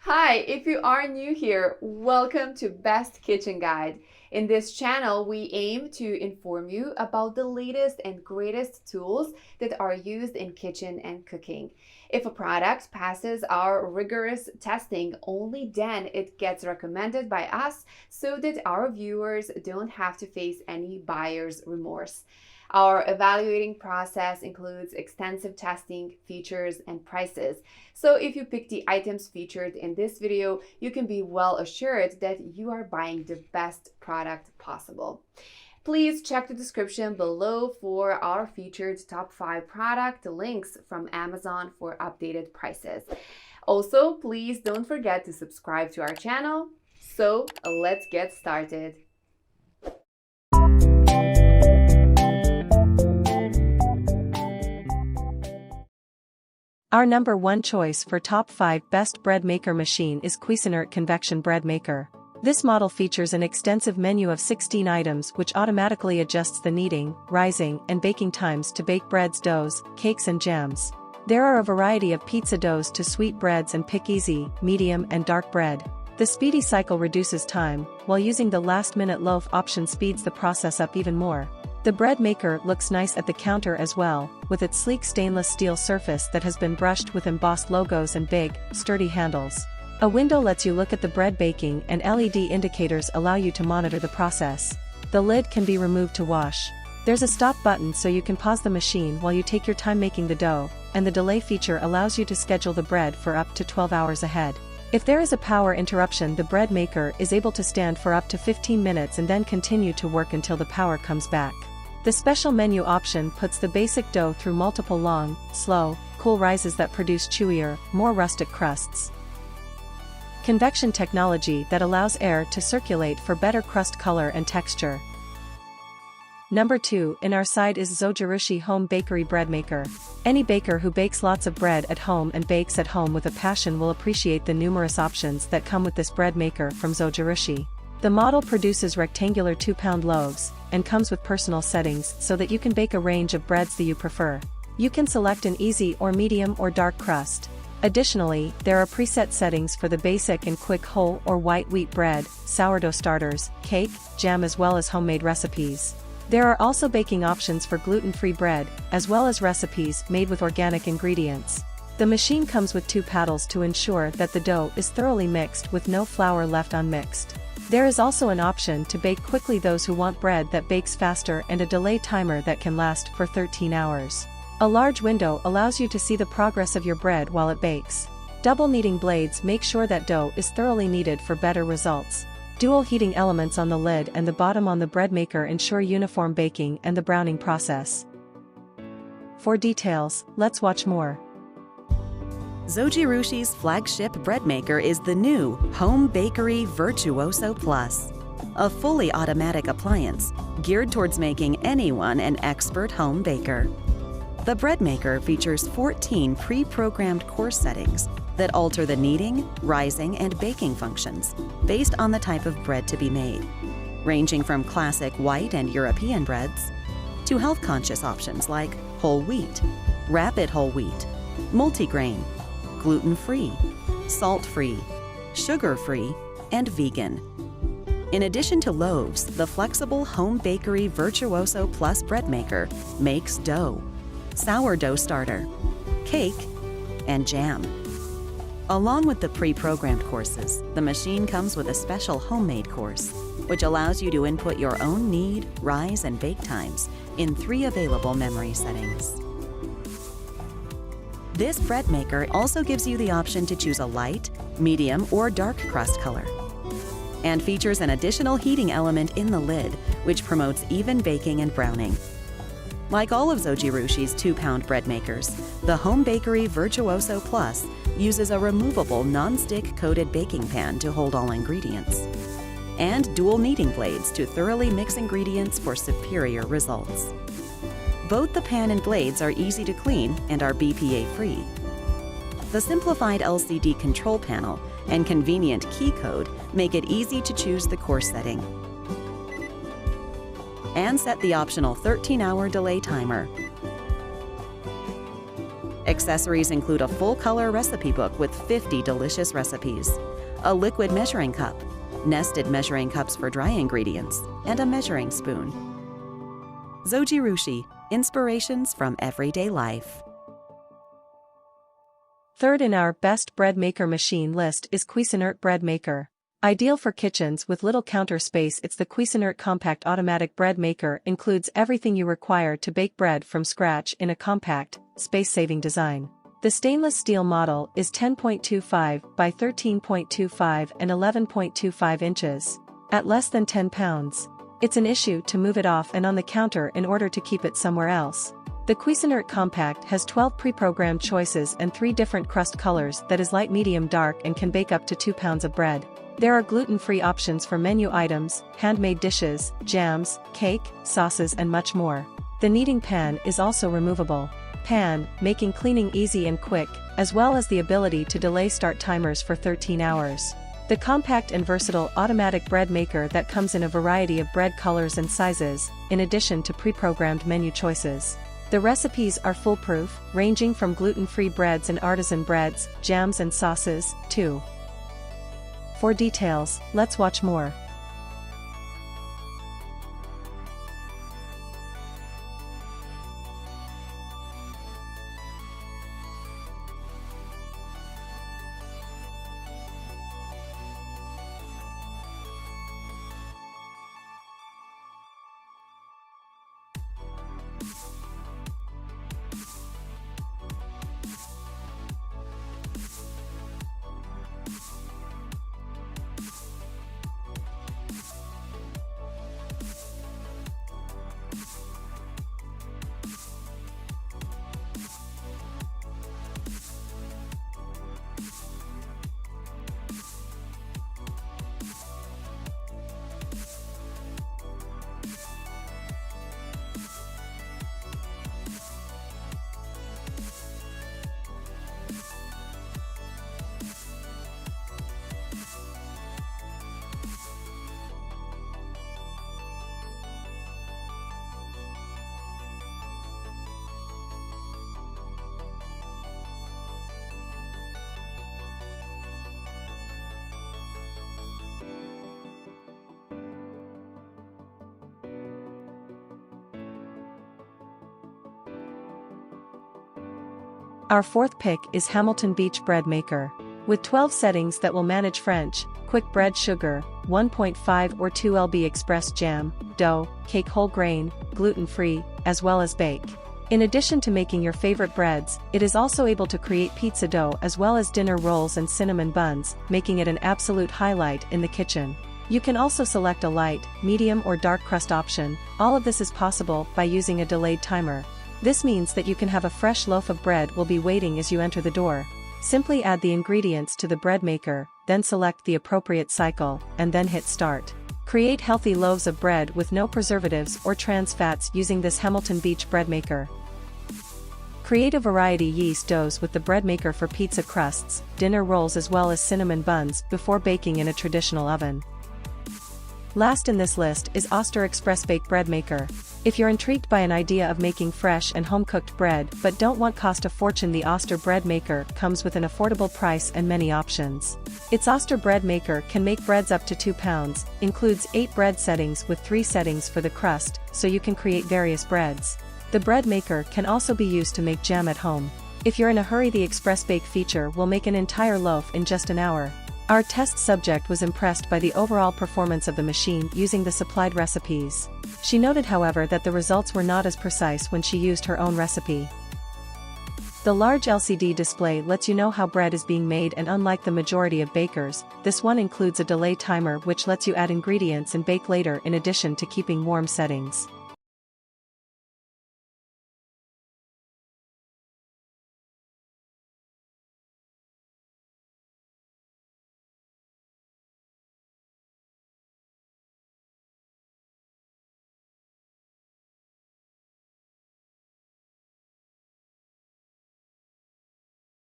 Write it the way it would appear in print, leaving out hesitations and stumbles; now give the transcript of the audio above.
Hi, if you are new here, welcome to Best Kitchen Guide. In this channel, we aim to inform you about the latest and greatest tools that are used in kitchen and cooking. If a product passes our rigorous testing, only then it gets recommended by us so that our viewers don't have to face any buyer's remorse. Our evaluating process includes extensive testing, features, and prices. So if you pick the items featured in this video, you can be well assured that you are buying the best product possible. Please check the description below for our featured top 5 product links from Amazon for updated prices. Also, please don't forget to subscribe to our channel. So let's get started. Our number one choice for top 5 best bread maker machine is Cuisinart Convection Bread Maker. This model features an extensive menu of 16 items which automatically adjusts the kneading, rising, and baking times to bake breads, doughs, cakes and jams. There are a variety of pizza doughs to sweet breads and pick easy, medium and dark bread. The speedy cycle reduces time, while using the last-minute loaf option speeds the process up even more. The bread maker looks nice at the counter as well, with its sleek stainless steel surface that has been brushed with embossed logos and big, sturdy handles. A window lets you look at the bread baking, and LED indicators allow you to monitor the process. The lid can be removed to wash. There's a stop button so you can pause the machine while you take your time making the dough, and the delay feature allows you to schedule the bread for up to 12 hours ahead. If there is a power interruption, the bread maker is able to stand for up to 15 minutes and then continue to work until the power comes back. The special menu option puts the basic dough through multiple long, slow, cool rises that produce chewier, more rustic crusts. Convection technology that allows air to circulate for better crust color and texture. Number 2 in our side is Zojirushi Home Bakery Bread Maker. Any baker who bakes lots of bread at home and bakes at home with a passion will appreciate the numerous options that come with this bread maker from Zojirushi. The model produces rectangular 2-pound loaves, and comes with personal settings so that you can bake a range of breads that you prefer. You can select an easy or medium or dark crust. Additionally, there are preset settings for the basic and quick whole or white wheat bread, sourdough starters, cake, jam as well as homemade recipes. There are also baking options for gluten-free bread, as well as recipes made with organic ingredients. The machine comes with 2 paddles to ensure that the dough is thoroughly mixed with no flour left unmixed. There is also an option to bake quickly those who want bread that bakes faster and a delay timer that can last for 13 hours. A large window allows you to see the progress of your bread while it bakes. Double kneading blades make sure that dough is thoroughly kneaded for better results. Dual heating elements on the lid and the bottom on the bread maker ensure uniform baking and the browning process. For details, let's watch more. Zojirushi's flagship bread maker is the new Home Bakery Virtuoso Plus, a fully automatic appliance geared towards making anyone an expert home baker. The bread maker features 14 pre-programmed course settings that alter the kneading, rising, and baking functions based on the type of bread to be made, ranging from classic white and European breads to health-conscious options like whole wheat, rapid whole wheat, multigrain, gluten-free, salt-free, sugar-free, and vegan. In addition to loaves, the flexible Home Bakery Virtuoso Plus bread maker makes dough, sourdough starter, cake, and jam. Along with the pre-programmed courses, the machine comes with a special homemade course, which allows you to input your own knead, rise, and bake times in 3 available memory settings. This bread maker also gives you the option to choose a light, medium, or dark crust color, and features an additional heating element in the lid, which promotes even baking and browning. Like all of Zojirushi's 2-pound bread makers, the Home Bakery Virtuoso Plus uses a removable non-stick coated baking pan to hold all ingredients, and dual kneading blades to thoroughly mix ingredients for superior results. Both the pan and blades are easy to clean and are BPA-free. The simplified LCD control panel and convenient key code make it easy to choose the course setting and set the optional 13-hour delay timer. Accessories include a full-color recipe book with 50 delicious recipes, a liquid measuring cup, nested measuring cups for dry ingredients, and a measuring spoon. Zojirushi, inspirations from everyday life. Third in our best bread maker machine list is Cuisinart Bread Maker. Ideal for kitchens with little counter space, it's the Cuisinart Compact Automatic Bread Maker. Includes everything you require to bake bread from scratch in a compact, space-saving design. The stainless steel model is 10.25 by 13.25 and 11.25 inches. At less than 10 pounds. It's an issue to move it off and on the counter in order to keep it somewhere else. The Cuisinart Compact has 12 pre-programmed choices and 3 different crust colors that is light, medium, dark, and can bake up to 2 pounds of bread. There are gluten-free options for menu items, handmade dishes, jams, cake, sauces, and much more. The kneading pan is also removable. Pan, making cleaning easy and quick, as well as the ability to delay start timers for 13 hours. The compact and versatile automatic bread maker that comes in a variety of bread colors and sizes, in addition to pre-programmed menu choices. The recipes are foolproof, ranging from gluten-free breads and artisan breads, jams and sauces, too. For details, let's watch more. Our fourth pick is Hamilton Beach Bread Maker. With 12 settings that will manage French, quick bread, sugar, 1.5 or 2 lb express jam, dough, cake, whole grain, gluten-free, as well as bake. In addition to making your favorite breads, it is also able to create pizza dough as well as dinner rolls and cinnamon buns, making it an absolute highlight in the kitchen. You can also select a light, medium or dark crust option. All of this is possible by using a delayed timer. This means that you can have a fresh loaf of bread will be waiting as you enter the door. Simply add the ingredients to the bread maker, then select the appropriate cycle, and then hit start. Create healthy loaves of bread with no preservatives or trans fats using this Hamilton Beach Bread Maker. Create a variety yeast doughs with the bread maker for pizza crusts, dinner rolls as well as cinnamon buns before baking in a traditional oven. Last in this list is Oster Express Bake Bread Maker. If you're intrigued by an idea of making fresh and home-cooked bread but don't want cost a fortune, the Oster Bread Maker comes with an affordable price and many options. Its Oster Bread Maker can make breads up to 2 pounds, includes 8 bread settings with 3 settings for the crust, so you can create various breads. The bread maker can also be used to make jam at home. If you're in a hurry, the Express Bake feature will make an entire loaf in just an hour. Our test subject was impressed by the overall performance of the machine using the supplied recipes. She noted, however, that the results were not as precise when she used her own recipe. The large LCD display lets you know how bread is being made, and unlike the majority of bakers, this one includes a delay timer which lets you add ingredients and bake later in addition to keeping warm settings.